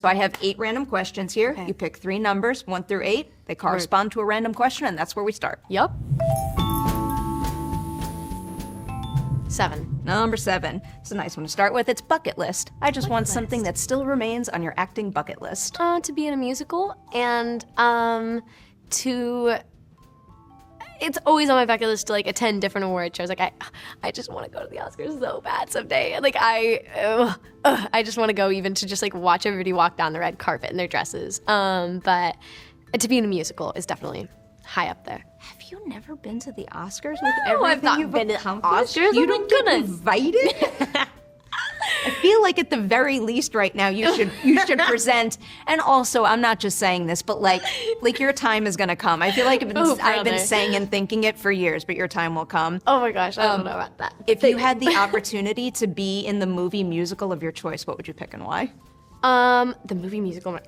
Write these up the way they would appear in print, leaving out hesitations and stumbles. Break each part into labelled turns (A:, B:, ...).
A: So I have 8 random questions here.
B: Okay.
A: You pick 3 numbers, 1 through 8. They correspond to a random question, and that's where we start.
B: Yup. 7.
A: Number 7. It's a nice one to start with. It's bucket list. I just want something that still remains on your acting bucket list.
B: To be in a musical and it's always on my bucket list to like attend different award shows. Like I just want to go to the Oscars so bad someday. Like I just want to go even to just like watch everybody walk down the red carpet in their dresses. But to be in a musical is definitely high up there.
A: Have you never been to the Oscars with
B: No,
A: everything
B: I've not
A: you've
B: been to
A: accomplished?
B: Oscars.
A: You
B: Oh my
A: don't get
B: goodness.
A: invited? I feel like at the very least right now you should present. And also, I'm not just saying this, but like your time is gonna come. I feel like I've been saying and thinking it for years, but your time will come.
B: Oh my gosh, I don't know about that.
A: If you had the opportunity to be in the movie musical of your choice, what would you pick and why?
B: The movie musical.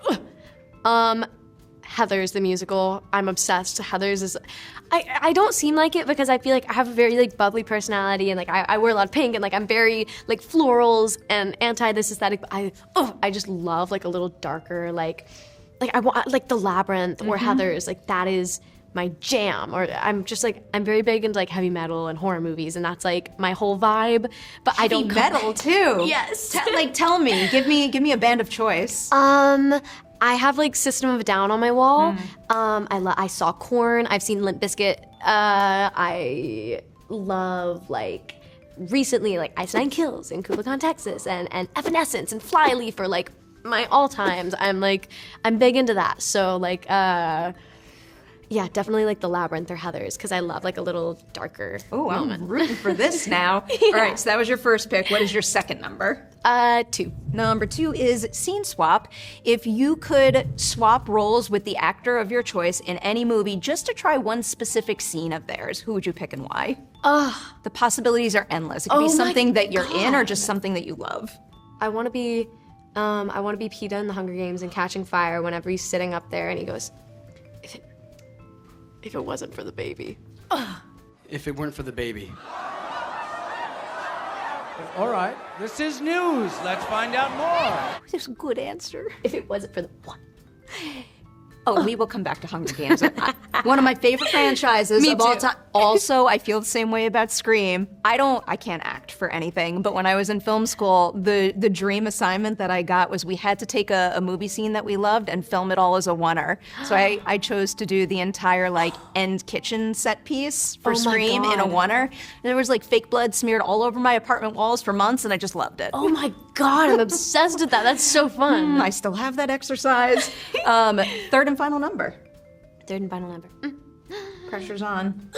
B: Heathers the musical. I'm obsessed. Heathers is. I don't seem like it because I feel like I have a very like bubbly personality and like I wear a lot of pink and like I'm very like florals and anti this aesthetic. But I just love like a little darker like I want like the Labyrinth or Heathers. Like that is my jam. Or I'm just like I'm very big into like heavy metal and horror movies and that's like my whole vibe. But I don't
A: metal too.
B: Yes.
A: Tell me. Give me a band of choice.
B: I have like System of a Down on my wall. I saw Korn. I've seen Limp Bizkit. I love like recently like Ice Nine Kills in Kublai, Texas, and Evanescence and Flyleaf are like my all times. I'm big into that. So like yeah, definitely like the Labyrinth or Heathers because I love like a little darker.
A: Oh,
B: moment.
A: I'm rooting for this now.
B: Yeah.
A: All right, so that was your first pick. What is your second number?
B: 2.
A: Number 2 is scene swap. If you could swap roles with the actor of your choice in any movie just to try one specific scene of theirs, who would you pick and why? The possibilities are endless. It could be something that you're in or just something that you love.
B: I want to be Peeta in the Hunger Games and Catching Fire whenever he's sitting up there and he goes, if it wasn't for the baby.
C: If it weren't for the baby. All right, this is news. Let's find out more.
A: That's a good answer.
B: If it wasn't for the what?
A: Oh, we will come back to Hunger Games. One of my favorite franchises of all time. Also, I feel the same way about Scream. I can't act for anything, but when I was in film school, the dream assignment that I got was we had to take a movie scene that we loved and film it all as a oneer. So I chose to do the entire like end kitchen set piece for Scream in a oneer. And there was like fake blood smeared all over my apartment walls for months, and I just loved it.
B: Oh my God, I'm obsessed with that. That's so fun.
A: I still have that exercise. Third and final number.
B: Third and final number.
A: Pressure's on.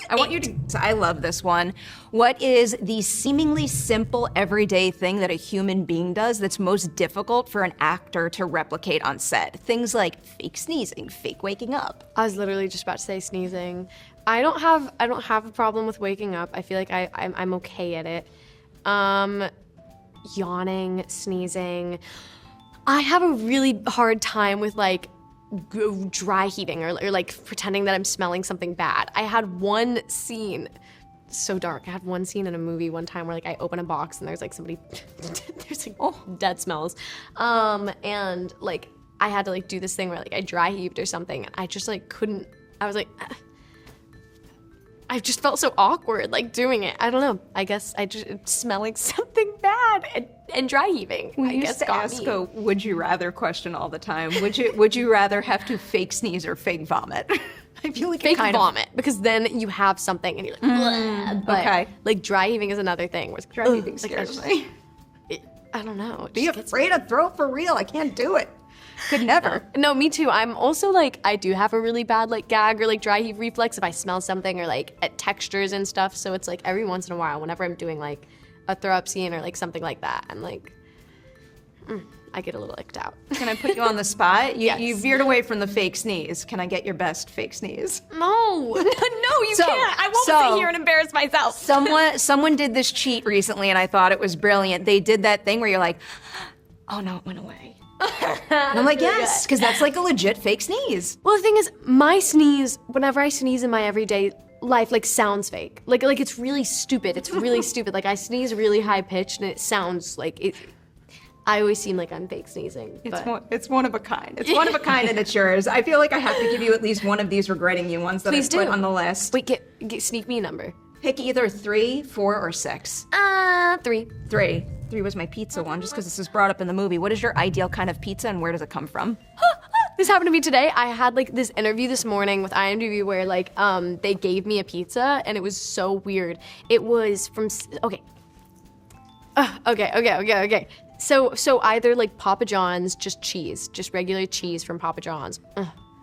A: I want you to. I love this one. What is the seemingly simple everyday thing that a human being does that's most difficult for an actor to replicate on set? Things like fake sneezing, fake waking up.
B: I was literally just about to say sneezing. I don't have a problem with waking up. I feel like I'm okay at it. Yawning, sneezing. I have a really hard time with like dry heaving or like pretending that I'm smelling something bad. I had one scene, so dark. I had one scene in a movie one time where like I open a box and there's like somebody, there's like dead smells. And like I had to like do this thing where like I dry heaved or something. And I just like couldn't, I was like, I just felt so awkward like doing it. I don't know. I guess I just smelling something bad and dry heaving.
A: We used to ask a would you rather question all the time. Would you rather have to fake sneeze or fake vomit? I feel like
B: fake vomit because then you have something and you're like, bleh. But
A: okay.
B: Like dry heaving is another thing.
A: Dry heaving scares me.
B: I don't know.
A: Be afraid to throw it for real. I can't do it. Could never.
B: No, me too. I'm also like, I do have a really bad like gag or like dry heave reflex if I smell something or like at textures and stuff. So it's like every once in a while, whenever I'm doing like a throw up scene or like something like that, I'm like, I get a little icked out.
A: Can I put you on the spot?
B: Yes.
A: You veered away from the fake sneeze. Can I get your best fake sneeze?
B: No, you can't. I won't sit here and embarrass myself.
A: Someone did this cheat recently and I thought it was brilliant. They did that thing where you're like, oh no, it went away. And I'm like, yes, because that's like a legit fake sneeze.
B: Well, the thing is, my sneeze, whenever I sneeze in my everyday life, like sounds fake. Like it's really stupid. It's really stupid. Like I sneeze really high pitched and it sounds like it. I always seem like I'm fake sneezing.
A: It's one of a kind. It's one of a kind, and it's yours. I feel like I have to give you at least one of these regretting you ones that
B: Please
A: I put
B: do.
A: on the list.
B: Wait, sneak me a number.
A: Pick either 3, 4, or 6.
B: 3.
A: 3. 3 was my pizza one, just because this is brought up in the movie. What is your ideal kind of pizza, and where does it come from?
B: This happened to me today. I had like this interview this morning with IMDb where like they gave me a pizza and it was so weird. It was from okay. So either like Papa John's, just cheese, just regular cheese from Papa John's.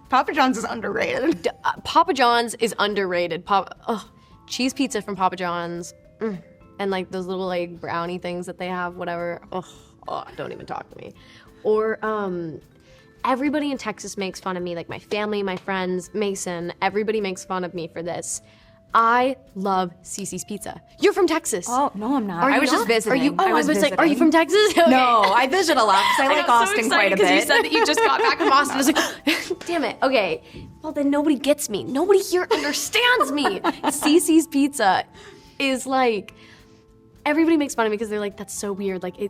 A: Papa John's is underrated.
B: Papa John's is underrated. Cheese pizza from Papa John's, and like those little like brownie things that they have, whatever. Don't even talk to me. Or everybody in Texas makes fun of me, like my family, my friends, Mason. Everybody makes fun of me for this. I love Cece's Pizza. You're from Texas.
A: Oh, no, I'm not.
B: Are
A: I
B: you
A: was
B: not?
A: just visiting.
B: Are you?
A: I was
B: like, are you from Texas? Okay.
A: No, I visit a lot because I like Austin quite a bit.
B: Because you said that you just got back from Austin. I was like, damn it. Okay. Well, then nobody gets me. Nobody here understands me. Cece's Pizza is like, everybody makes fun of me because they're like, that's so weird. Like, I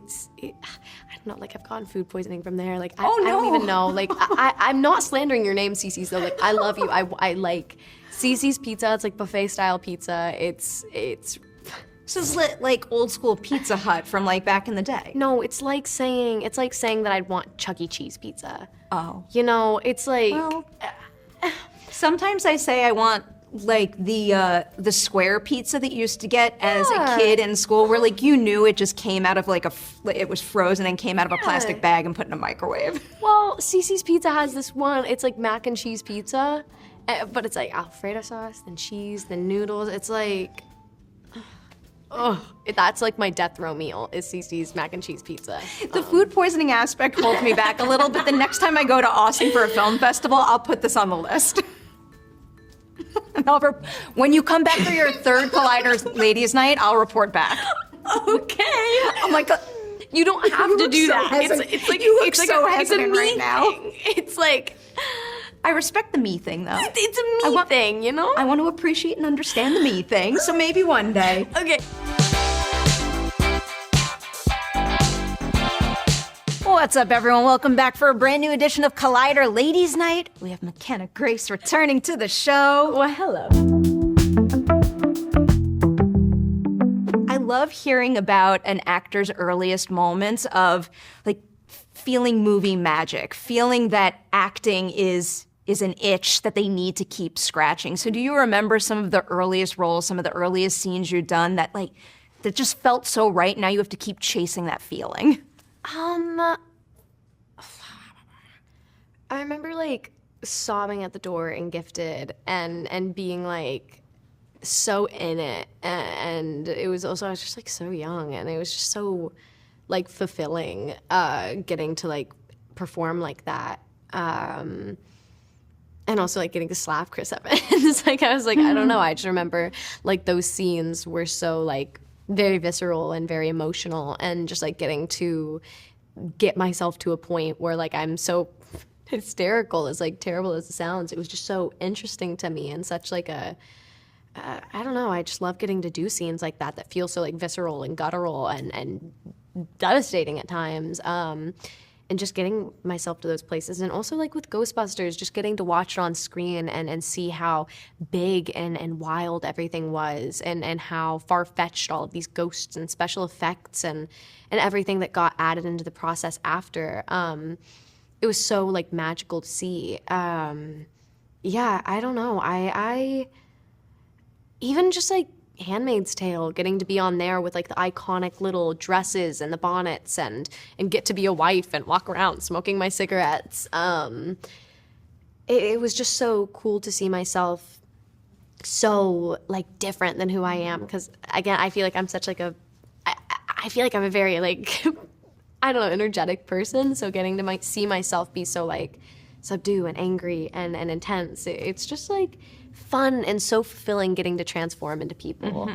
B: don't know, like I've gotten food poisoning from there. Like, I don't even know. Like, I'm not slandering your name, Cece's, though. Like, I love you. I like Cece's Pizza. It's like buffet style pizza. It's
A: This is like old school Pizza Hut from like back in the day.
B: no, it's like saying that I'd want Chuck E. Cheese pizza.
A: Oh.
B: You know, it's like
A: Well, sometimes I say I want like the square pizza that you used to get as a kid in school, where like you knew it just came out of like it was frozen and came out of a plastic bag and put in a microwave.
B: well, Cece's Pizza has this one. It's like mac and cheese pizza, but it's like Alfredo sauce, then cheese, then noodles. It's like, that's like my death row meal is Cece's mac and cheese pizza.
A: The food poisoning aspect holds me back a little, but the next time I go to Austin for a film festival, I'll put this on the list. And when you come back for your 3rd Collider Ladies Night, I'll report back.
B: Okay.
A: Oh my God.
B: You don't have to do that. It's like
A: you look
B: it's like
A: so
B: it's a
A: hesitant
B: me
A: right now.
B: thing. It's like
A: I respect the me thing, though.
B: it's a me thing, you know?
A: I want to appreciate and understand the me thing, so maybe one day.
B: Okay.
A: What's up, everyone? Welcome back for a brand new edition of Collider Ladies Night. We have Mckenna Grace returning to the show.
B: Well, hello.
A: I love hearing about an actor's earliest moments of like feeling movie magic, feeling that acting is an itch that they need to keep scratching. So do you remember some of the earliest roles, some of the earliest scenes you've done that just felt so right, now you have to keep chasing that feeling?
B: I remember like sobbing at the door in Gifted and being like so in it, and it was also, I was just like so young, and it was just so like fulfilling getting to like perform like that, and also like getting to slap Chris Evans. Like I was like, I don't know, I just remember like those scenes were so like very visceral and very emotional, and just like getting to get myself to a point where like I'm so hysterical, as like terrible as it sounds. It was just so interesting to me, and such like a I don't know, I just love getting to do scenes like that feel so like visceral and guttural and devastating at times, and just getting myself to those places. And also like with Ghostbusters, just getting to watch it on screen and see how big and wild everything was, and how far-fetched all of these ghosts and special effects and everything that got added into the process after. It was so like magical to see. Yeah, I don't know. I even just like Handmaid's Tale, getting to be on there with like the iconic little dresses and the bonnets, and get to be a wife and walk around smoking my cigarettes. It was just so cool to see myself so like different than who I am. Because again, I feel like I'm such like I feel like I'm a very like I don't know, energetic person. So getting to see myself be so like subdued and angry and intense, it's just like fun and so fulfilling getting to transform into people.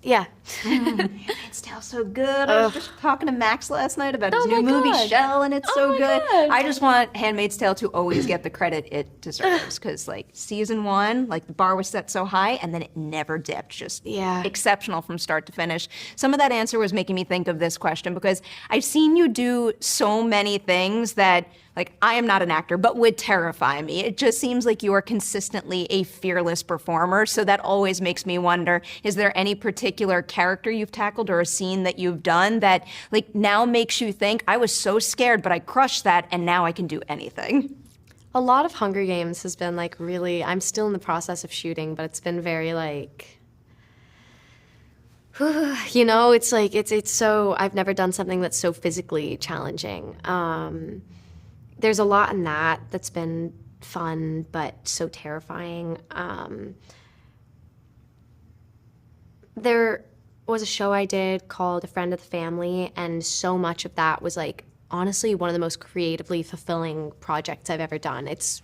B: Yeah.
A: Handmaid's Tale so good. I was just talking to Max last night about his
B: Oh
A: new
B: my
A: movie
B: God.
A: Shell, and it's
B: Oh
A: so
B: my
A: good.
B: God.
A: I just want Handmaid's Tale to always get the credit it deserves, because like season 1, like the bar was set so high, and then it never dipped. Just exceptional from start to finish. Some of that answer was making me think of this question, because I've seen you do so many things that, like, I am not an actor, but would terrify me. It just seems like you are consistently a fearless performer. So that always makes me wonder, is there any particular character you've tackled or a scene that you've done that like now makes you think, I was so scared, but I crushed that and now I can do anything?
B: A lot of Hunger Games has been like really, I'm still in the process of shooting, but it's been very like, you know, it's like, it's so, I've never done something that's so physically challenging. There's a lot in that that's been fun, but so terrifying. There was a show I did called A Friend of the Family, and so much of that was like, honestly, one of the most creatively fulfilling projects I've ever done. It's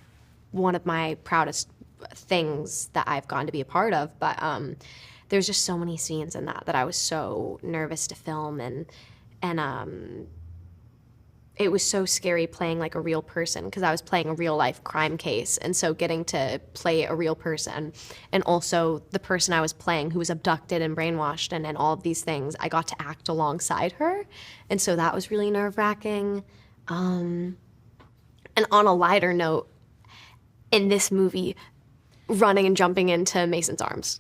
B: one of my proudest things that I've gone to be a part of, but there's just so many scenes in that I was so nervous to film, and it was so scary playing like a real person, because I was playing a real life crime case. And so getting to play a real person, and also the person I was playing who was abducted and brainwashed and all of these things, I got to act alongside her. And so that was really nerve-wracking. And on a lighter note, in this movie, running and jumping into Mason's arms.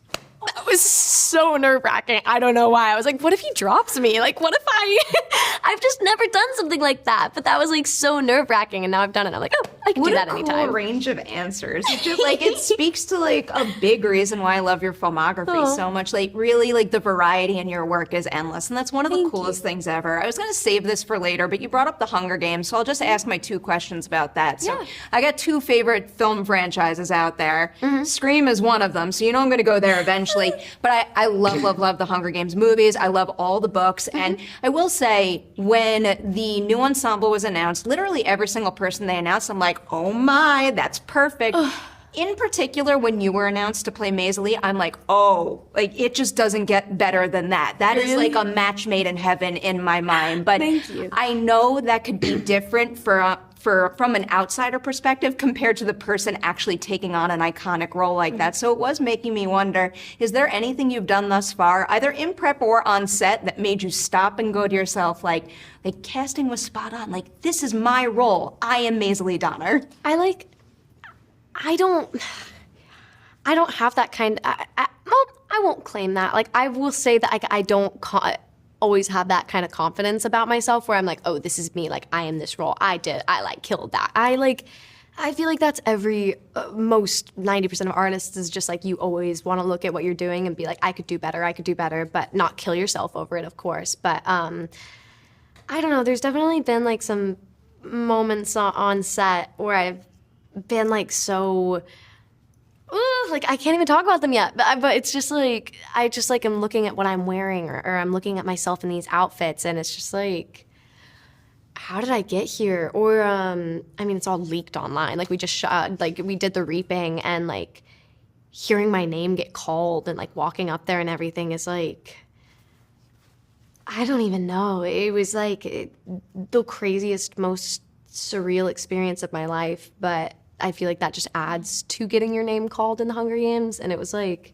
B: That was so nerve-wracking. I don't know why. I was like, what if he drops me? Like, what if I've just never done something like that. But that was like so nerve-wracking, and now I've done it. I'm like, oh, I can do that anytime.
A: What a cool range of answers. It just like, it speaks to like a big reason why I love your filmography so much. Like really, like the variety in your work is endless, and that's one of the coolest things ever. I was gonna save this for later, but you brought up the Hunger Games, so I'll just ask my 2 questions about that. So I got 2 favorite film franchises out there. Scream is one of them, so you know I'm gonna go there eventually. But I love the Hunger Games movies. I love all the books. And I will say, when the new ensemble was announced, literally every single person they announced, I'm like, oh my, that's perfect. In particular, when you were announced to play Maisie, I'm like, oh, like it just doesn't get better than that. That is like a match made in heaven in my mind. But
B: Thank you.
A: I know that could be different from an outsider perspective compared to the person actually taking on an iconic role like that. So it was making me wonder, is there anything you've done thus far, either in prep or on set, that made you stop and go to yourself, like casting was spot on, like this is my role, I am Maisie Donner?
B: I don't have that kind of, well, I won't claim that. Like, I will say that I don't always have that kind of confidence about myself where I'm like, oh, this is me. Like, I am this role. I killed that. I feel like that's most 90% of artists is just like, you always want to look at what you're doing and be like, I could do better, but not kill yourself over it, of course. But I don't know. There's definitely been like some moments on set where I've been like so, like I can't even talk about them yet. But it's just like, I just like am looking at what I'm wearing, or I'm looking at myself in these outfits, and it's just like, how did I get here? Or I mean, it's all leaked online. Like we just shot, like we did the reaping, and like hearing my name get called and like walking up there and everything is like, I don't even know. It was like the craziest, most surreal experience of my life, but I feel like that just adds to getting your name called in the Hunger Games. And it was like,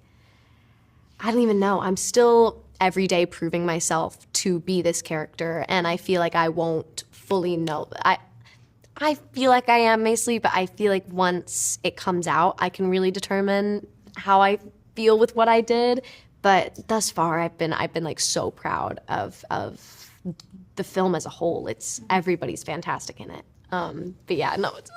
B: I don't even know. I'm still every day proving myself to be this character, and I feel like I won't fully know. I feel like I am Maisie, but I feel like once it comes out, I can really determine how I feel with what I did. But thus far, I've been like so proud of the film as a whole. Everybody's fantastic in it. But yeah, no, it's.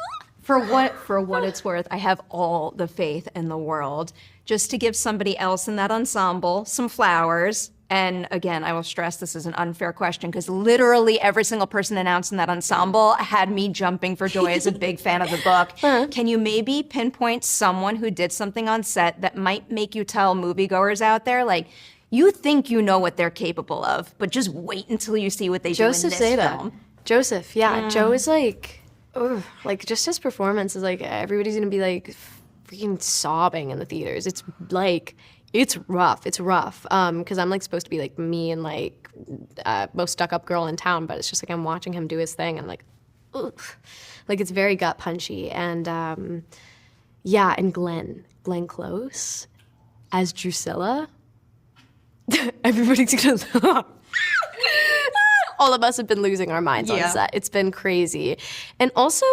A: For what it's worth, I have all the faith in the world. Just to give somebody else in that ensemble some flowers, and again, I will stress this is an unfair question because literally every single person announced in that ensemble had me jumping for joy as a big fan of the book. Can you maybe pinpoint someone who did something on set that might make you tell moviegoers out there, like, you think you know what they're capable of, but just wait until you see what they do in this film?
B: Joseph, yeah. Joe is like... Ugh, like just his performance is like everybody's gonna be like freaking sobbing in the theaters. It's like It's rough. It's rough. Because I'm like supposed to be like me and like most stuck up girl in town, but it's just like I'm watching him do his thing and like, ugh. Like it's very gut punchy. And and Glenn Close as Drusilla. Everybody's gonna all of us have been losing our minds on set. It's been crazy. And also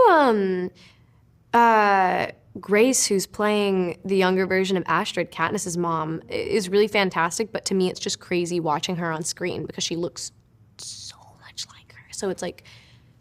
B: Grace, who's playing the younger version of Astrid, Katniss's mom, is really fantastic, but to me it's just crazy watching her on screen because she looks so much like her. So it's like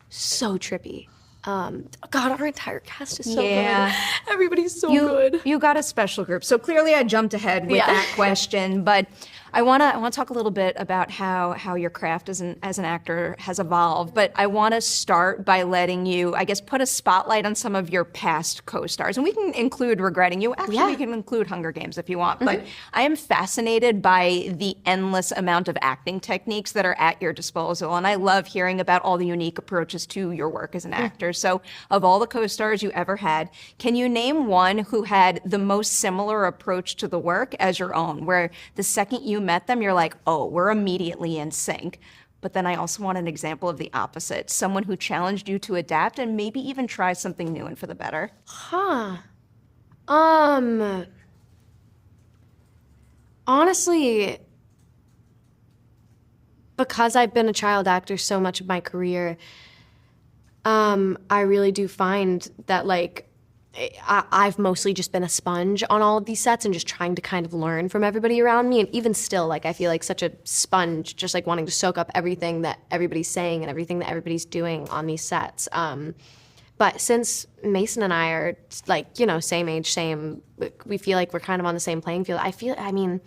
B: so trippy. God, our entire cast is so good. Everybody's so good.
A: You got a special group. So clearly I jumped ahead with that question, but I want to talk a little bit about how your craft as an actor has evolved. But I want to start by letting you, I guess, put a spotlight on some of your past co-stars. And we can include Regretting You. Actually, we can include Hunger Games if you want. But I am fascinated by the endless amount of acting techniques that are at your disposal. And I love hearing about all the unique approaches to your work as an actor. So of all the co-stars you ever had, can you name one who had the most similar approach to the work as your own, where the second you met them, you're like, oh, we're immediately in sync? But then I also want an example of the opposite, someone who challenged you to adapt and maybe even try something new and for the better.
B: Honestly, because I've been a child actor so much of my career, I really do find that, like, I've mostly just been a sponge on all of these sets and just trying to kind of learn from everybody around me. And even still, like, I feel like such a sponge, just like wanting to soak up everything that everybody's saying and everything that everybody's doing on these sets. But since Mason and I are, like, you know, same age, same, we feel like we're kind of on the same playing field. I mean,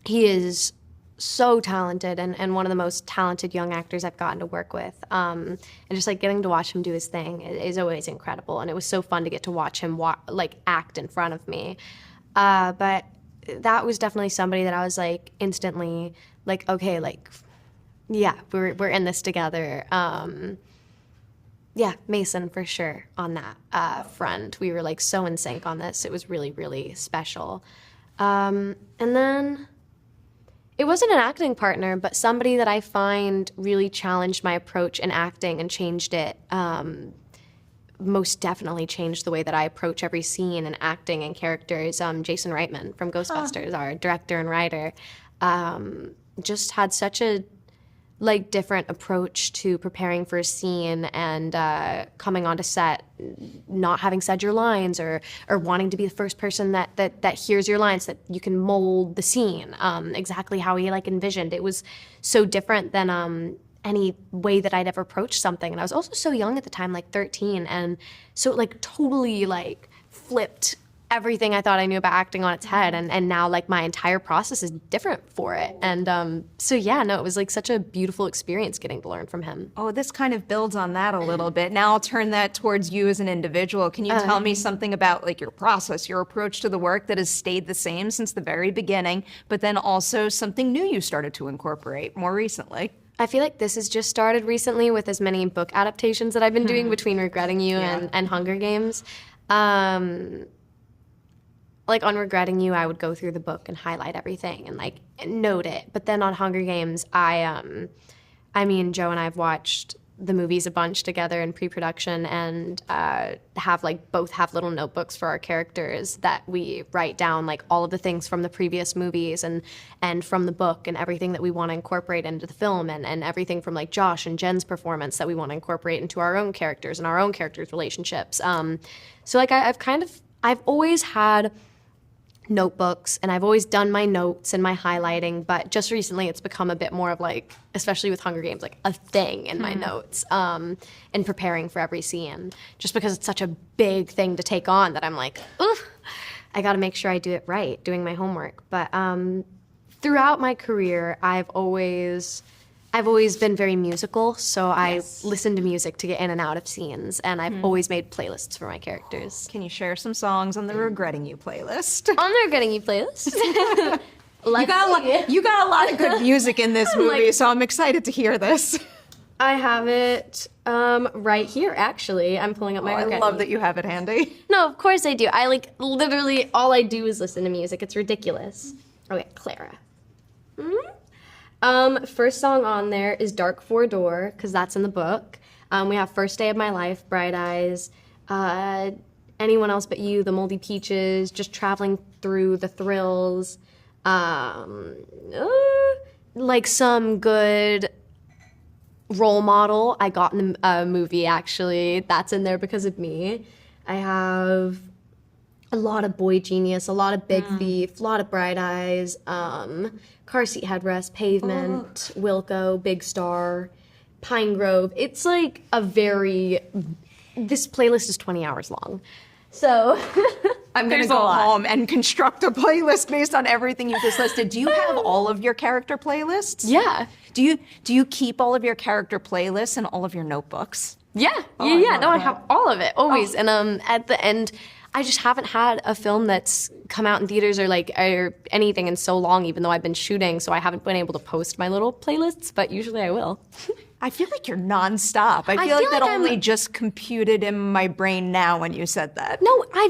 B: he is so talented and one of the most talented young actors I've gotten to work with. And just like getting to watch him do his thing is always incredible. And it was so fun to get to watch him like act in front of me. But that was definitely somebody that I was like instantly like, okay, like, yeah, we're in this together. Yeah, Mason for sure on that front. We were like so in sync on this. It was really, really special. And then it wasn't an acting partner, but somebody that I find really challenged my approach in acting and changed it. Most definitely changed the way that I approach every scene and acting and characters. Jason Reitman from Ghostbusters, our director and writer, just had such a like different approach to preparing for a scene and coming onto set, not having said your lines or wanting to be the first person that hears your lines, that you can mold the scene exactly how he like envisioned. It was so different than any way that I'd ever approached something. And I was also so young at the time, like 13, and so it like totally like flipped everything I thought I knew about acting on its head, and now like my entire process is different for it. And so yeah, no, it was like such a beautiful experience getting to learn from him.
A: Oh, this kind of builds on that a little bit. Now I'll turn that towards you as an individual. Can you tell me something about like your process, your approach to the work that has stayed the same since the very beginning, but then also something new you started to incorporate more recently?
B: I feel like this has just started recently with as many book adaptations that I've been doing between Regretting You and Hunger Games. Like on Regretting You, I would go through the book and highlight everything and like note it. But then on Hunger Games, I mean, Joe and I have watched the movies a bunch together in pre-production and both have little notebooks for our characters that we write down like all of the things from the previous movies and from the book and everything that we want to incorporate into the film and everything from like Josh and Jen's performance that we want to incorporate into our own characters and our own characters' relationships. So like I've always had notebooks and I've always done my notes and my highlighting, but just recently it's become a bit more of like, especially with Hunger Games, like a thing in my notes and preparing for every scene, just because it's such a big thing to take on that I'm like, ugh, I got to make sure I do it right, doing my homework. But throughout my career, I've always been very musical, so I listen to music to get in and out of scenes, and I've always made playlists for my characters.
A: Can you share some songs on the Regretting You playlist?
B: On the Regretting You playlist?
A: You got a lot of good music in this movie, so I'm excited to hear this.
B: I have it Right here, actually. I'm pulling up my
A: I
B: record.
A: love that you have it handy.
B: No, of course I do. I like literally all I do is listen to music. It's ridiculous. Okay, Clara. First song on there is Dark Four Door, because that's in the book. We have First Day of My Life, Bright Eyes, Anyone Else But You, The Moldy Peaches, Just Traveling Through the Thrills, like some good role model I got in the movie, actually. That's in there because of me. I have a lot of Boy Genius, a lot of Big Thief, a lot of Bright Eyes, Car Seat Headrest, Pavement, Wilco, Big Star, Pine Grove. It's like this playlist is 20 hours long. So
A: I'm going to go home and construct a playlist based on everything you just listed. Do you have all of your character playlists?
B: Yeah.
A: Do you keep all of your character playlists and all of your notebooks?
B: Yeah. I have all of it, always. And at the end, I just haven't had a film that's come out in theaters or anything in so long, even though I've been shooting, so I haven't been able to post my little playlists, but usually I will.
A: I feel like you're nonstop. I feel like that only just computed in my brain now when you said that.
B: No, I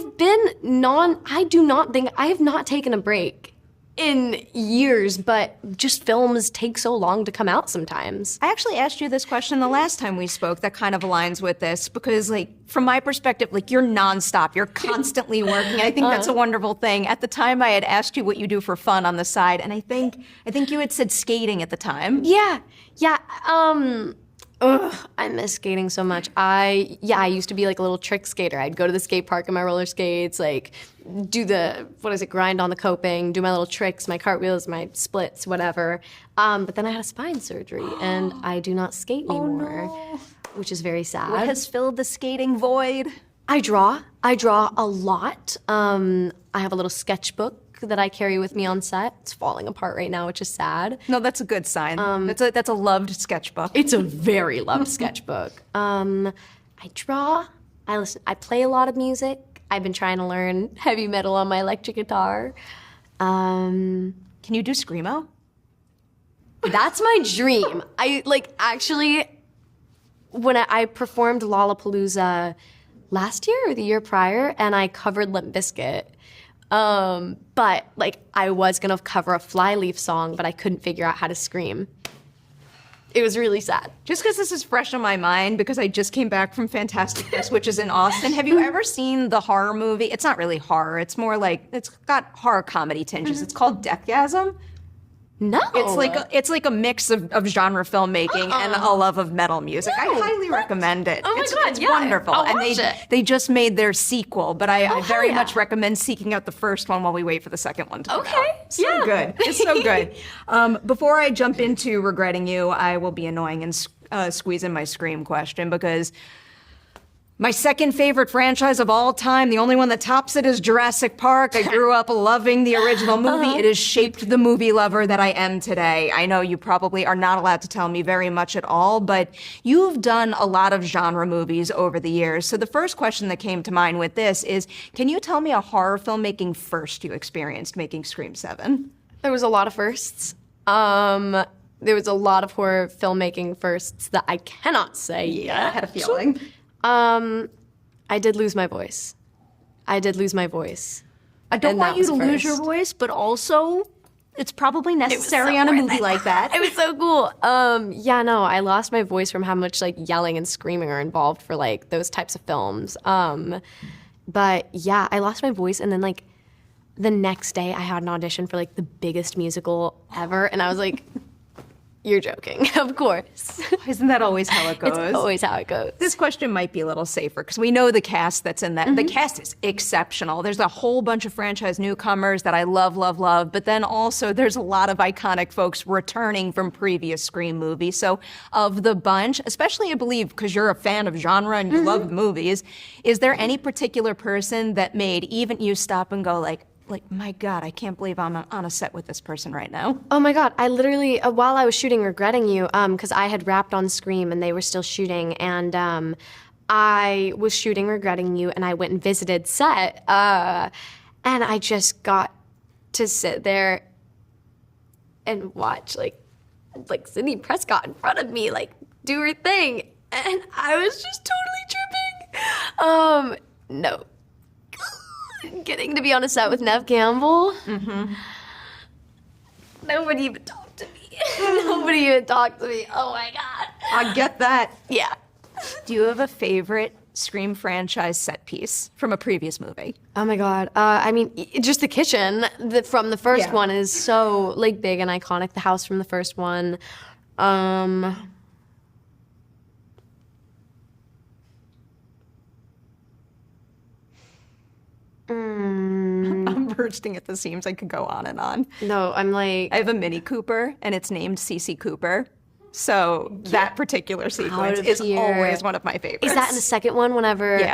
B: have not taken a break in years, but just films take so long to come out sometimes.
A: I actually asked you this question the last time we spoke that kind of aligns with this because, like, from my perspective, like, you're nonstop. You're constantly working. I think that's a wonderful thing. At the time, I had asked you what you do for fun on the side, and I think you had said skating at the time.
B: Yeah. I miss skating so much. I used to be like a little trick skater. I'd go to the skate park in my roller skates, like do grind on the coping, do my little tricks, my cartwheels, my splits, whatever. But then I had a spine surgery and I do not skate anymore, which is very sad.
A: What has filled the skating void?
B: I draw a lot. I have a little sketchbook that I carry with me on set. It's falling apart right now, which is sad.
A: No, that's a good sign. That's a loved sketchbook.
B: It's a very loved sketchbook. I draw. I listen. I play a lot of music. I've been trying to learn heavy metal on my electric guitar.
A: Can you do screamo?
B: That's my dream. When I performed Lollapalooza last year or the year prior, and I covered Limp Bizkit. But I was gonna cover a Flyleaf song, but I couldn't figure out how to scream. It was really sad.
A: Just because this is fresh on my mind, because I just came back from Fantastic Fest, which is in Austin. Have you ever seen the horror movie? It's not really horror. It's more like, it's got horror comedy tinges. It's called Deathgasm.
B: No.
A: It's like a mix of genre filmmaking and a love of metal music. I highly recommend it.
B: Oh my God,
A: it's
B: yeah,
A: wonderful.
B: I'll
A: and
B: watch it.
A: They just made their sequel, but I very
B: yeah.
A: much recommend seeking out the first one while we wait for the second one to come out.
B: Okay,
A: So good. It's so good. Before I jump into regretting you, I will be annoying and squeeze in my Scream question because my second favorite franchise of all time, the only one that tops it, is Jurassic Park. I grew up loving the original movie. It has shaped the movie lover that I am today. I know you probably are not allowed to tell me very much at all, but you've done a lot of genre movies over the years. So the first question that came to mind with this is, can you tell me a horror filmmaking first you experienced making Scream 7?
B: There was a lot of firsts. There was a lot of horror filmmaking firsts that I cannot say yet.
A: I had a feeling.
B: I did lose my voice. I don't
A: want you to lose your voice, but also it's probably necessary on a movie like that.
B: It was so cool. I lost my voice from how much yelling and screaming are involved for those types of films. But yeah, I lost my voice, and then the next day I had an audition for the biggest musical ever, and I was like, you're joking, of course.
A: Isn't that always how it goes?
B: It's always how it goes.
A: This question might be a little safer because we know the cast that's in that. The cast is exceptional. There's a whole bunch of franchise newcomers that I love, love, love. But then also there's a lot of iconic folks returning from previous Scream movies. So of the bunch, especially I believe because you're a fan of genre and you love movies, is there any particular person that made even you stop and go my God, I can't believe I'm on a set with this person right now?
B: Oh my God, I literally, while I was shooting Regretting You, because I had wrapped on Scream and they were still shooting, and I was shooting Regretting You, and I went and visited set, and I just got to sit there and watch, Sidney Prescott in front of me, do her thing. And I was just totally tripping. No. Getting to be on a set with Neve Campbell. Mm-hmm. Nobody even talked to me. Nobody even talked to me. Oh my God.
A: I get that.
B: Yeah.
A: Do you have a favorite Scream franchise set piece from a previous movie?
B: Oh my God. I mean, just the kitchen from the first one is so like big and iconic. The house from the first one.
A: I'm bursting at the seams. I could go on and on.
B: No, I'm like...
A: I have a Mini Cooper, and it's named Cece Cooper. So that particular sequence is always one of my favorites.
B: Is that in the second one whenever he's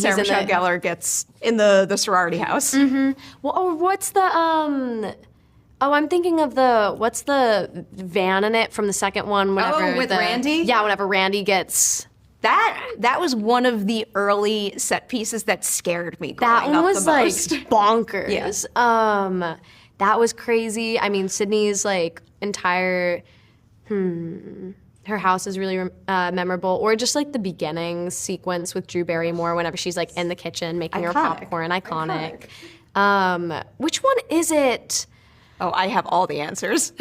A: Sarah
B: in
A: Michelle Gellar gets in the sorority house?
B: Mm-hmm. Well, or what's the... Oh, I'm thinking of what's the van in it from the second one? Whenever
A: with Randy?
B: Yeah, whenever Randy gets...
A: That was one of the early set pieces that scared me growing
B: That one
A: up
B: was
A: the
B: like
A: most.
B: bonkers.
A: Yes.
B: That was crazy. I mean, Sydney's like entire... her house is really memorable. Or just like the beginning sequence with Drew Barrymore whenever she's like in the kitchen making her popcorn. Iconic. Which one is it?
A: Oh, I have all the answers.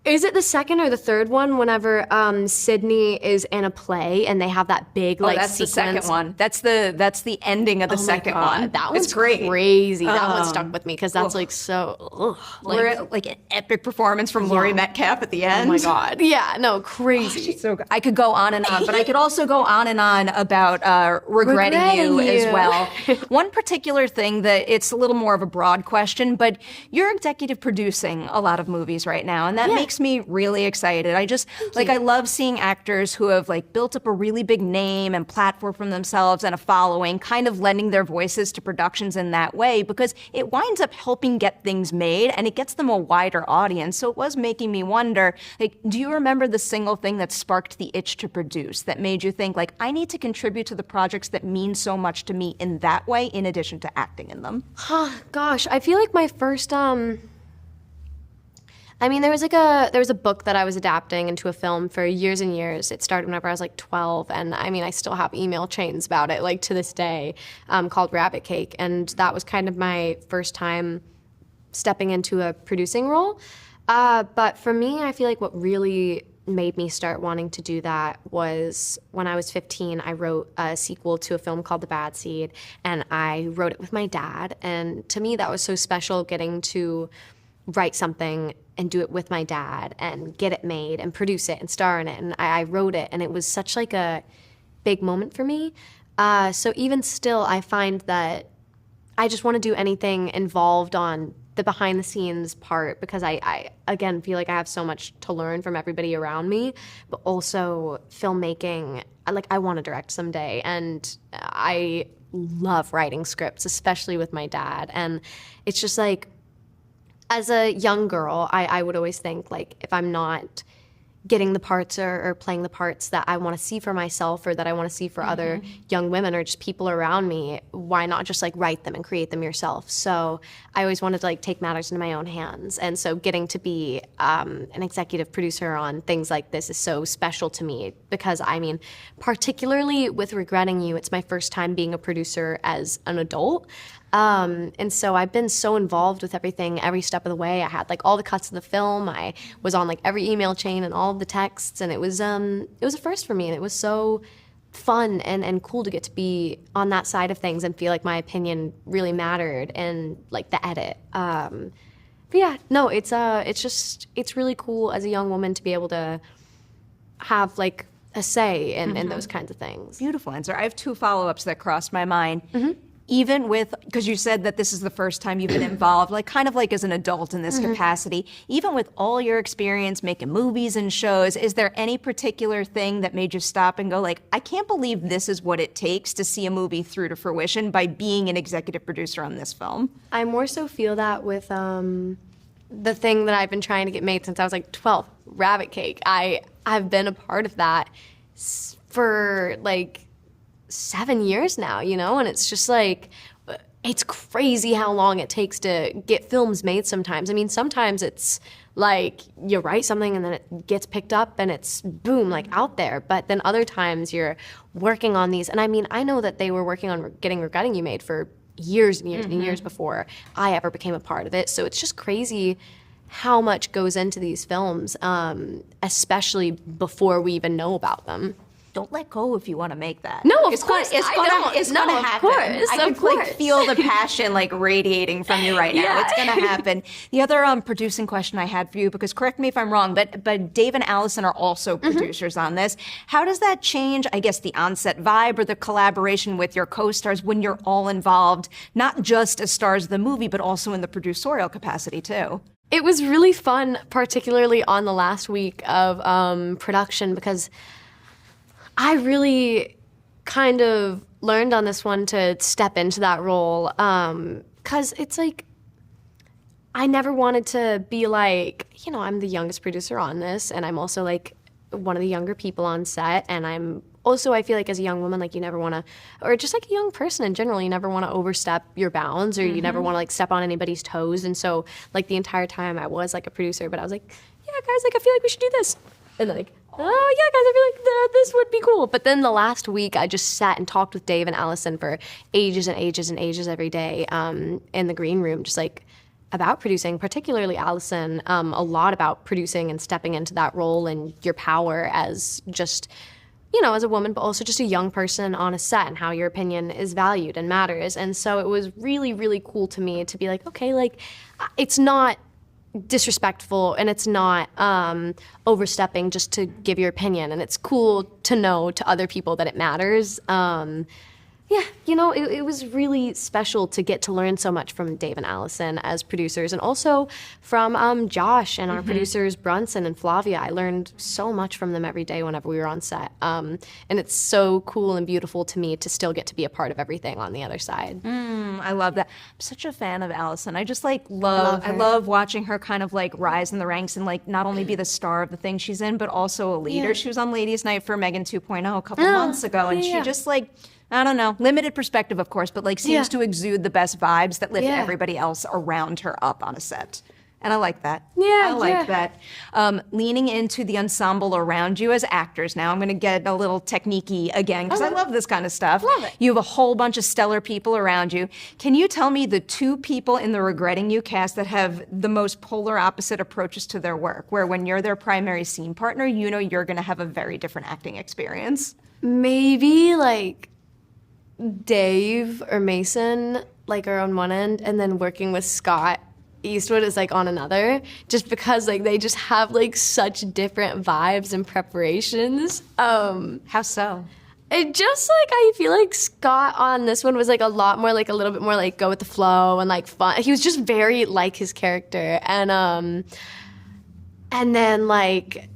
B: Is it the second or the third one whenever Sydney is in a play and they have that big like
A: that's
B: sequence?
A: the second one. That's the ending of the second one.
B: That
A: was
B: one's
A: great.
B: Crazy. That one stuck with me because that's like so
A: like an epic performance from Laurie Metcalf at the end.
B: Oh my God. Yeah, no, crazy.
A: She's so good. I could go on and on, but I could also go on and on about regretting you as well. One particular thing that it's a little more of a broad question, but you're executive producing a lot of movies right now, and that makes me really excited. I love seeing actors who have like built up a really big name and platform for themselves and a following, kind of lending their voices to productions in that way, because it winds up helping get things made and it gets them a wider audience. So it was making me wonder, like, do you remember the single thing that sparked the itch to produce, that made you think like, I need to contribute to the projects that mean so much to me in that way, in addition to acting in them?
B: Gosh, I feel like my first I mean, there was a book that I was adapting into a film for years and years. It started whenever I was like 12, and I mean, I still have email chains about it, like to this day, called Rabbit Cake, and that was kind of my first time stepping into a producing role. But for me, I feel like what really made me start wanting to do that was when I was 15, I wrote a sequel to a film called The Bad Seed, and I wrote it with my dad, and to me, that was so special, getting to write something and do it with my dad and get it made and produce it and star in it. And I wrote it, and it was such like a big moment for me. So even still, I find that I just want to do anything involved on the behind the scenes part, because I again feel like I have so much to learn from everybody around me, but also filmmaking, I want to direct someday, and I love writing scripts, especially with my dad. And it's just like, as a young girl, I would always think, like, if I'm not getting the parts or playing the parts that I want to see for myself or that I want to see for other young women or just people around me, why not just, like, write them and create them yourself? So I always wanted to, like, take matters into my own hands. And so getting to be an executive producer on things like this is so special to me because, I mean, particularly with Regretting You, it's my first time being a producer as an adult. And so I've been so involved with everything, every step of the way. I had like all the cuts of the film. I was on like every email chain and all of the texts, and it was a first for me, and it was so fun and cool to get to be on that side of things and feel like my opinion really mattered and like the edit. But yeah, no, it's really cool as a young woman to be able to have like a say in those kinds of things.
A: Beautiful answer. I have two follow-ups that crossed my mind. Even with, because you said that this is the first time you've been involved, like kind of like as an adult in this capacity, even with all your experience making movies and shows, is there any particular thing that made you stop and go like, I can't believe this is what it takes to see a movie through to fruition by being an executive producer on this film?
B: I more so feel that with the thing that I've been trying to get made since I was like 12, Rabbit Cake. I've been a part of that for like 7 years now, you know, and it's just like, it's crazy how long it takes to get films made sometimes. I mean, sometimes it's like you write something and then it gets picked up and it's boom, like out there. But then other times you're working on these. And I mean, I know that they were working on getting Regretting You made for years and years and years before I ever became a part of it. So it's just crazy how much goes into these films, especially before we even know about them.
A: Don't let go if you want to make that.
B: No, of
A: it's
B: course.
A: It's gonna happen. I can like feel the passion like radiating from you right now.
B: Yeah.
A: It's gonna happen. The other producing question I had for you, because correct me if I'm wrong, but Dave and Allison are also producers on this. How does that change, I guess, the on-set vibe or the collaboration with your co-stars when you're all involved, not just as stars of the movie, but also in the producerial capacity too?
B: It was really fun, particularly on the last week of production, because I really kind of learned on this one to step into that role, because it's like I never wanted to be like, you know, I'm the youngest producer on this, and I'm also like one of the younger people on set, and I'm also, I feel like as a young woman, like you never want to, or just like a young person in general, you never want to overstep your bounds, or you never want to like step on anybody's toes. And so like the entire time I was like a producer, but I was like, yeah, guys, like I feel like we should do this. And like, oh yeah, guys, I feel like this would be cool. But then the last week, I just sat and talked with Dave and Allison for ages and ages and ages every day in the green room, just like about producing, particularly Allison, a lot about producing and stepping into that role and your power as just, you know, as a woman, but also just a young person on a set and how your opinion is valued and matters. And so it was really, really cool to me to be like, okay, like it's not disrespectful and it's not overstepping just to give your opinion, and it's cool to know to other people that it matters. Yeah, you know, it was really special to get to learn so much from Dave and Allison as producers, and also from Josh and our producers Brunson and Flavia. I learned so much from them every day whenever we were on set, and it's so cool and beautiful to me to still get to be a part of everything on the other side.
A: I love that. I'm such a fan of Allison. I just like I love watching her kind of like rise in the ranks and like not only be the star of the thing she's in, but also a leader.
B: Yeah.
A: She was on Ladies Night for Megan 2.0 a couple months ago, and she just like, I don't know, limited perspective, of course, but like seems to exude the best vibes that lift everybody else around her up on a set. And I like that.
B: Yeah,
A: I like that. Leaning into the ensemble around you as actors now. I'm going to get a little technique-y again because I love this kind of stuff.
B: Love it.
A: You have a whole bunch of stellar people around you. Can you tell me the two people in the Regretting You cast that have the most polar opposite approaches to their work, where when you're their primary scene partner, you know you're going to have a very different acting experience?
B: Maybe like Dave or Mason, like are on one end, and then working with Scott Eastwood is like on another, just because like they just have like such different vibes and preparations.
A: How so?
B: It just like, I feel like Scott on this one was like a lot more like a little bit more like go with the flow and like fun. He was just very like his character, and then like,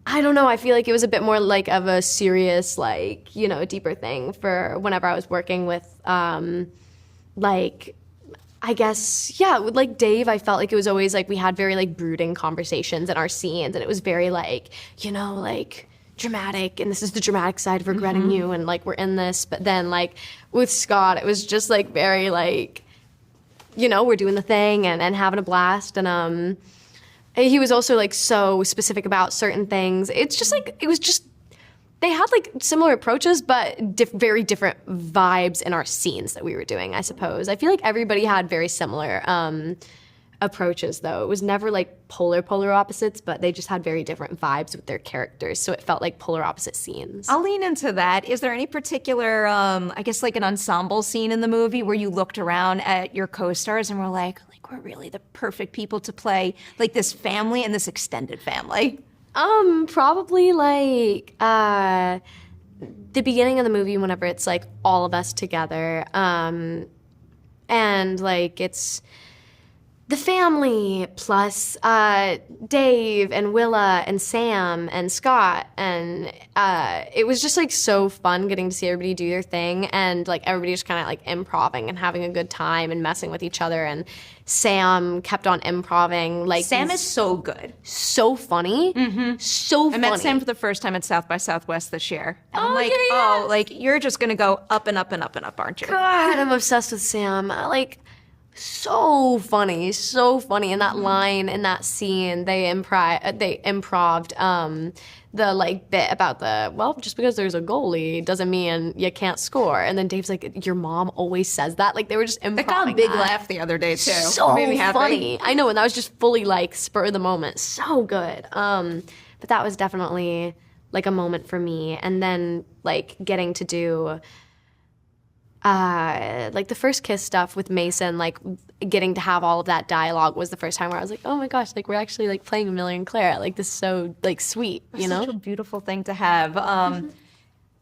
B: I don't know, I feel like it was a bit more like of a serious, like, you know, deeper thing for whenever I was working with, like, I guess, yeah, with like Dave, I felt like it was always like we had very like brooding conversations in our scenes, and it was very like, you know, like dramatic, and this is the dramatic side of Regretting You, and like we're in this. But then like with Scott, it was just like very like, you know, we're doing the thing and having a blast, and he was also like so specific about certain things. It's just like, it was just, they had like similar approaches, but very different vibes in our scenes that we were doing, I suppose. I feel like everybody had very similar approaches, though. It was never like polar opposites, but they just had very different vibes with their characters. So it felt like polar opposite scenes.
A: I'll lean into that. Is there any particular, I guess like an ensemble scene in the movie where you looked around at your co-stars and were like we're really the perfect people to play like this family and this extended family?
B: Probably like the beginning of the movie, whenever it's like all of us together, and like it's the family plus Dave and Willa and Sam and Scott, and it was just like so fun getting to see everybody do their thing, and like everybody just kind of like improving and having a good time and messing with each other. And Sam kept on improving. Like
A: Sam is so good,
B: so funny, so funny.
A: I met Sam for the first time at South by Southwest this year. And I'm like,
B: yeah.
A: oh, like you're just gonna go up and up and up and up, aren't you?
B: God, I'm obsessed with Sam. Like, so funny. And that line in that scene, they improved the like bit about just because there's a goalie doesn't mean you can't score. And then Dave's like, your mom always says that. Like they were just improving.
A: I got a big laugh the other day too.
B: So
A: made me happy.
B: funny. I know, and that was just fully like spur of the moment. So good. But that was definitely like a moment for me. And then like getting to do like the first kiss stuff with Mason, like getting to have all of that dialogue was the first time where I was like, oh my gosh, like we're actually like playing Amelia and Claire. Like this is so like sweet, you know?
A: Such a beautiful thing to have.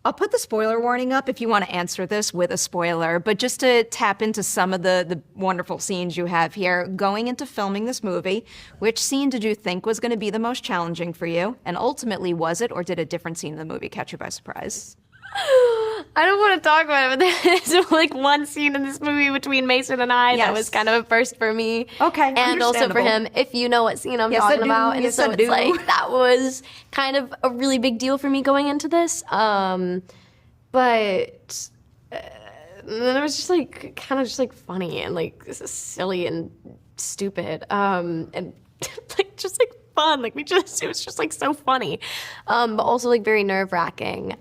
A: I'll put the spoiler warning up if you want to answer this with a spoiler, but just to tap into some of the wonderful scenes you have here. Going into filming this movie, which scene did you think was going to be the most challenging for you? And ultimately, was it, or did a different scene in the movie catch you by surprise?
B: I don't want to talk about it, but there's like one scene in this movie between Mason and I that was kind of a first for me.
A: Okay,
B: and also for him, if you know what scene I'm talking about. And so it's like, that was kind of a really big deal for me going into this. But it was just like, kind of just like funny and like silly and stupid. And like, just like fun. Like it was just like so funny. But also like very nerve wracking.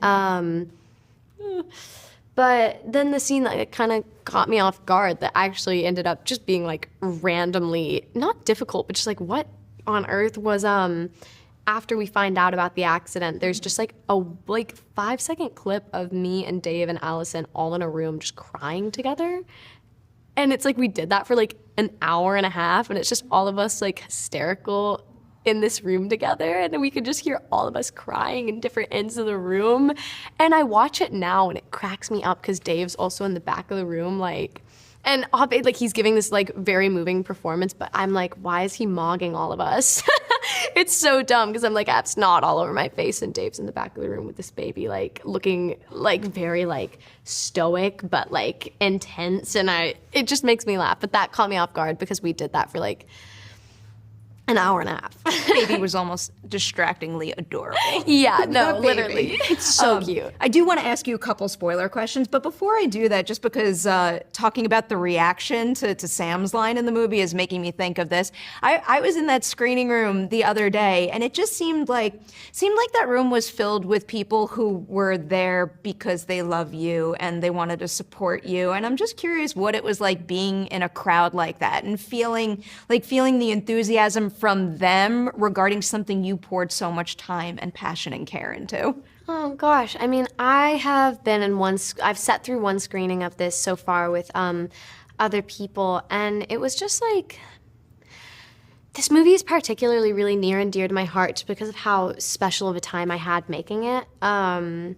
B: But then the scene that kind of caught me off guard that actually ended up just being like randomly, not difficult, but just like what on earth was after we find out about the accident, there's just like a 5-second clip of me and Dave and Allison all in a room just crying together. And it's like we did that for like an hour and a half, and it's just all of us like hysterical in this room together, and we could just hear all of us crying in different ends of the room. And I watch it now and it cracks me up because Dave's also in the back of the room, like, and like he's giving this like very moving performance, but I'm like, why is he mogging all of us? It's so dumb because I'm like, I have snot all over my face, and Dave's in the back of the room with this baby, like looking like very like stoic but like intense, and it just makes me laugh. But that caught me off guard because we did that for like an hour and a half.
A: Baby was almost distractingly adorable.
B: Yeah, no, literally. It's so cute.
A: I do want to ask you a couple spoiler questions, but before I do that, just because talking about the reaction to Sam's line in the movie is making me think of this. I was in that screening room the other day, and it just seemed like that room was filled with people who were there because they love you and they wanted to support you. And I'm just curious what it was like being in a crowd like that and feeling the enthusiasm from them regarding something you poured so much time and passion and care into.
B: Oh gosh, I mean, I've sat through one screening of this so far with other people, and it was just like, this movie is particularly really near and dear to my heart because of how special of a time I had making it. And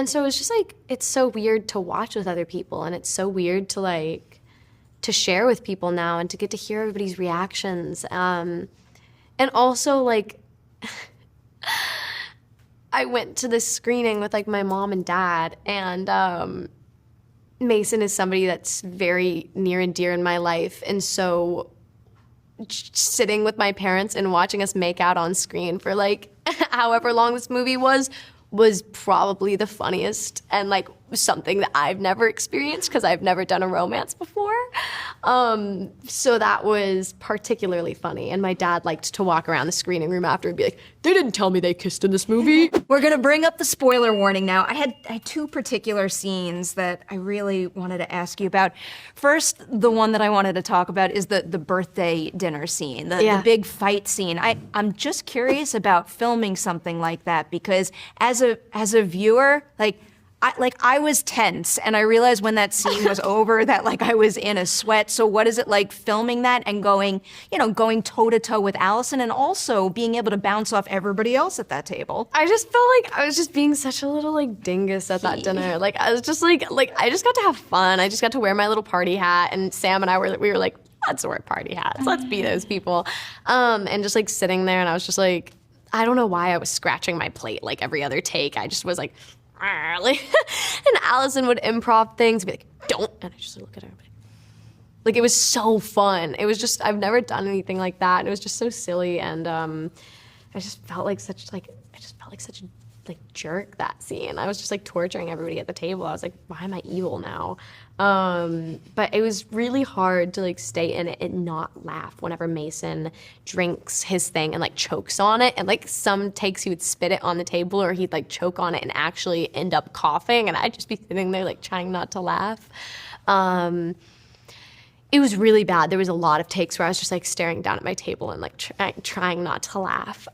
B: so it's just like, it's so weird to watch with other people, and it's so weird to share with people now and to get to hear everybody's reactions. And also, like, I went to this screening with, like, my mom and dad, and Mason is somebody that's very near and dear in my life. And so sitting with my parents and watching us make out on screen for, like, however long this movie was probably the funniest and, like, something that I've never experienced because I've never done a romance before. So that was particularly funny. And my dad liked to walk around the screening room after and be like, they didn't tell me they kissed in this movie.
A: We're going to bring up the spoiler warning now. I had two particular scenes that I really wanted to ask you about. First, the one that I wanted to talk about is the birthday dinner scene, the big fight scene. I'm just curious about filming something like that because as a viewer, I was tense, and I realized when that scene was over that like I was in a sweat. So what is it like filming that and going toe to toe with Allison, and also being able to bounce off everybody else at that table?
B: I just felt like I was just being such a little like dingus at that dinner. Like I was just like I just got to have fun. I just got to wear my little party hat, and Sam and I were like, let's wear party hats. Let's be those people. And just like sitting there, and I was just like, I don't know why I was scratching my plate like every other take. I just was like. And Allison would improv things, be like, don't, and I just look at her, like it was so fun. It was just, I've never done anything like that, and it was just so silly, and I just felt like such like jerk that scene. I was just like torturing everybody at the table. I was like, why am I evil now? But it was really hard to like stay in it and not laugh whenever Mason drinks his thing and like chokes on it. And like some takes he would spit it on the table or he'd like choke on it and actually end up coughing. And I'd just be sitting there like trying not to laugh. It was really bad. There was a lot of takes where I was just like staring down at my table and like trying not to laugh.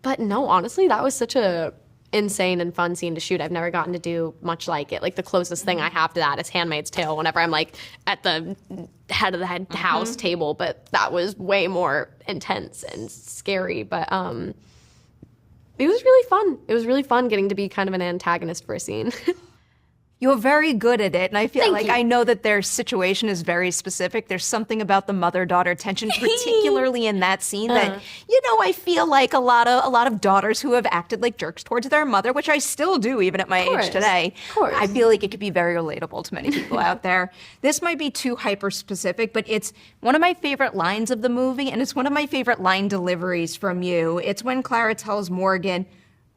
B: But no, honestly, that was such a insane and fun scene to shoot. I've never gotten to do much like it. Like the closest thing I have to that is Handmaid's Tale whenever I'm like at the head of the house table, but that was way more intense and scary. But it was really fun. It was really fun getting to be kind of an antagonist for a scene.
A: You're very good at it, and I feel
B: Thank
A: like
B: you.
A: I know that their situation is very specific. There's something about the mother-daughter tension, particularly in that scene, that I feel like a lot of daughters who have acted like jerks towards their mother, which I still do even at my age today.
B: Of course.
A: I feel like it could be very relatable to many people out there. This might be too hyper-specific, but it's one of my favorite lines of the movie, and it's one of my favorite line deliveries from you. It's when Clara tells Morgan,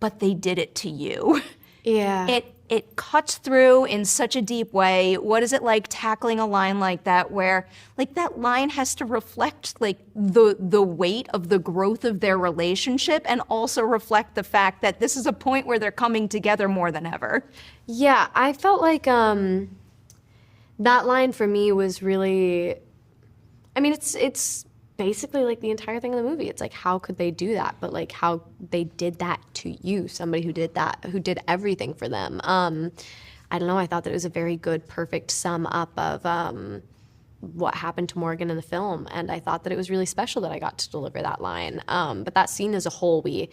A: "But they did it to you."
B: Yeah.
A: It cuts through in such a deep way. What is it like tackling a line like that where like that line has to reflect like the weight of the growth of their relationship and also reflect the fact that this is a point where they're coming together more than ever?
B: Yeah, I felt like that line for me was really, I mean, it's basically like the entire thing of the movie. It's like, how could they do that? But like how they did that to you, somebody who did that, who did everything for them. I don't know, I thought that it was a very good, perfect sum up of what happened to Morgan in the film. And I thought that it was really special that I got to deliver that line. But that scene as a whole, we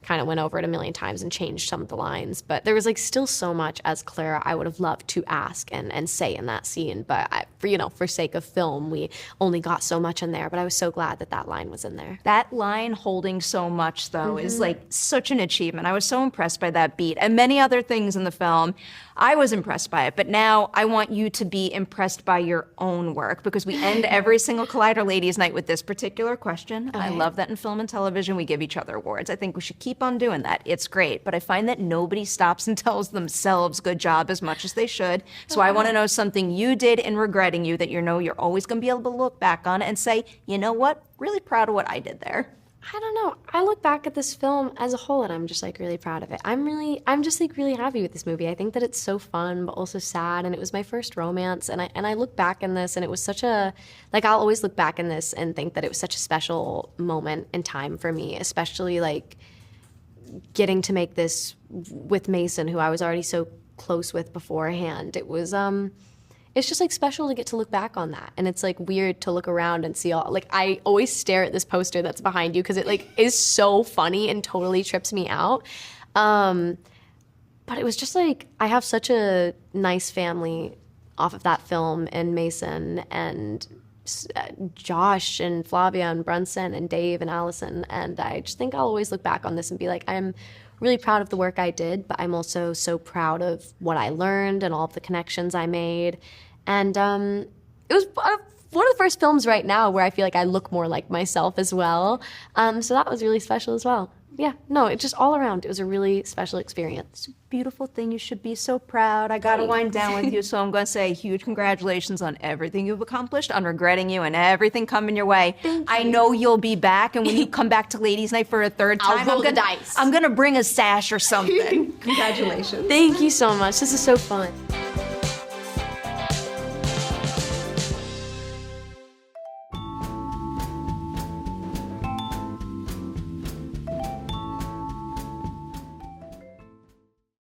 B: kind of went over it a million times and changed some of the lines. But there was like still so much as Clara I would have loved to ask and say in that scene. But for sake of film, we only got so much in there. But I was so glad that that line was in there.
A: That line holding so much, though, is like such an achievement. I was so impressed by that beat and many other things in the film. I was impressed by it, but now I want you to be impressed by your own work because we end every single Collider Ladies Night with this particular question. I love that in film and television we give each other awards. I think we should keep on doing that. It's great, but I find that nobody stops and tells themselves good job as much as they should. So I want to know something you did in regretting you that you're always going to be able to look back on it and say, you know what, really proud of what I did there.
B: I don't know. I look back at this film as a whole and I'm just like really proud of it. I'm just like really happy with this movie. I think that it's so fun but also sad, and it was my first romance, and I look back in this and it was such a, like, I'll always look back in this and think that it was such a special moment in time for me, especially like getting to make this with Mason, who I was already so close with beforehand. It was it's just like special to get to look back on that. And it's like weird to look around and see all, like, I always stare at this poster that's behind you because it like is so funny and totally trips me out. But it was just like, I have such a nice family off of that film, and Mason and Josh and Flavia and Brunson and Dave and Allison. And I just think I'll always look back on this and be like, I'm really proud of the work I did, but I'm also so proud of what I learned and all of the connections I made. And it was one of the first films right now where I feel like I look more like myself as well. So that was really special as well. Yeah, no, it just all around, it was a really special experience.
A: Beautiful thing. You should be so proud. I got to wind down with you, so I'm going to say huge congratulations on everything you've accomplished, on regretting you, and everything coming your way.
B: Thank you.
A: I know you'll be back, and when you come back to Ladies Night for a third time,
B: I'll roll the dice.
A: I'm going to bring a sash or something. Congratulations.
B: Thank you so much. This is so fun.